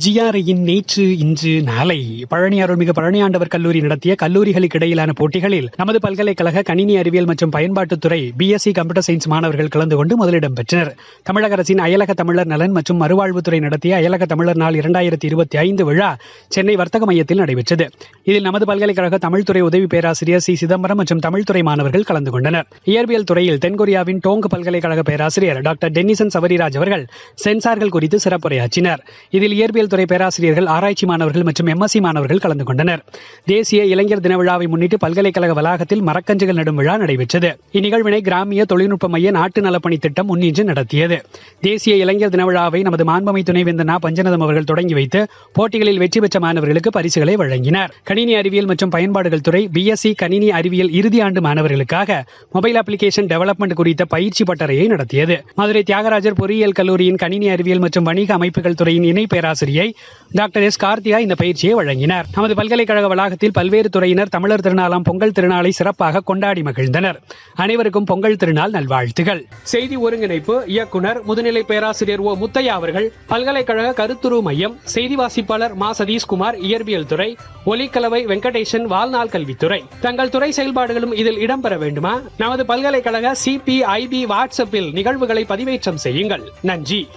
ஜிஆர்ஐயின் நேற்று இன்று நாளை பழனி அருள்மிகு பழனியாண்டவர் கல்லூரி நடத்திய கல்லூரிகளுக்கு இடையிலான போட்டிகளில் நமது பல்கலைக்கழக கணினி அறிவியல் மற்றும் பயன்பாட்டுத்துறை பிஎஸ்சி கம்ப்யூட்டர் சயின்ஸ் மாணவர்கள் கலந்து கொண்டு முதலிடம் பெற்றனர். தமிழக அரசின் அயலக தமிழர் நலன் மற்றும் மறுவாழ்வுத்துறை நடத்திய அயலக தமிழர் நாள் 2025 விழா சென்னை வர்த்தக மையத்தில் நடைபெற்றது. இதில் நமது பல்கலைக்கழக தமிழ்துறை உதவி பேராசிரியர் சி சிதம்பரம் மற்றும் தமிழ்துறை மாணவர்கள் கலந்து கொண்டனர். இயற்பியல் துறையில் தென்கொரியாவின் டோங் பல்கலைக்கழக பேராசிரியர் டாக்டர் டென்னிசன் சவரிராஜ் அவர்கள் சென்சார்கள் குறித்து சிறப்புரையாற்றினார். இதில் இயற்பியல் துறை பேராசிரியர்கள், ஆராய்ச்சி மாணவர்கள் மற்றும் எம்எஸ்சி மாணவர்கள் கலந்து கொண்டனர். தேசிய இளைஞர் தின விழாவை முன்னிட்டு பல்கலைக்கழக வளாகத்தில் மரக்கன்றுகள் நடும் விழா நடைபெற்றது. இந்நிகழ்வினை கிராமிய தொழில்நுட்ப மைய நாட்டு நலப்பணி திட்டம் முன்னின்று நடத்தியது. தேசிய இளைஞர் தின விழாவை நமது மாண்புமை துணைவேந்தர் பஞ்சநதம் அவர்கள் தொடங்கி வைத்து போட்டிகளில் வெற்றி பெற்ற மாணவர்களுக்கு பரிசுகளை வழங்கினார். கணினி அறிவியல் மற்றும் பயன்பாடுகள் துறை பிஎஸ்சி கணினி அறிவியல் இறுதி ஆண்டு மாணவர்களுக்காக மொபைல் அப்ளிகேஷன் டெவலப்மெண்ட் குறித்த பயிற்சி பட்டறையை நடத்தியது. மதுரை தியாகராஜர் பொறியியல் கல்லூரியின் கணினி அறிவியல் மற்றும் வணிக அமைப்புகள் துறையின் இணை பேராசிரியர் டாக்டர் எஸ் கார்த்தியா இந்த பயிற்சியை வழங்கினார். நமது பல்கலைக்கழக வளாகத்தில் பல்வேறு துறையினர் தமிழர் திருநாளாம் பொங்கல் திருநாளை சிறப்பாக கொண்டாடி மகிழ்ந்தனர். அனைவருக்கும் பொங்கல் திருநாள் நல்வாழ்த்துகள். செய்தி ஒருங்கிணைப்பு இயக்குனர் முதுநிலை பேராசிரியர் ஓ முத்தையா அவர்கள், பல்கலைக்கழக கருத்துரு மையம், செய்தி வாசிப்பாளர் மா சதீஷ்குமார் இயற்பியல் துறை, ஒலிக்கலவை வெங்கடேசன் வாழ்நாள் கல்வித்துறை. தங்கள் துறை செயல்பாடுகளும் இதில் இடம்பெற வேண்டுமா? நமது பல்கலைக்கழக CPIB வாட்ஸ்அப்பில் நிகழ்வுகளை பதிவேற்றம் செய்யுங்கள். நன்றி.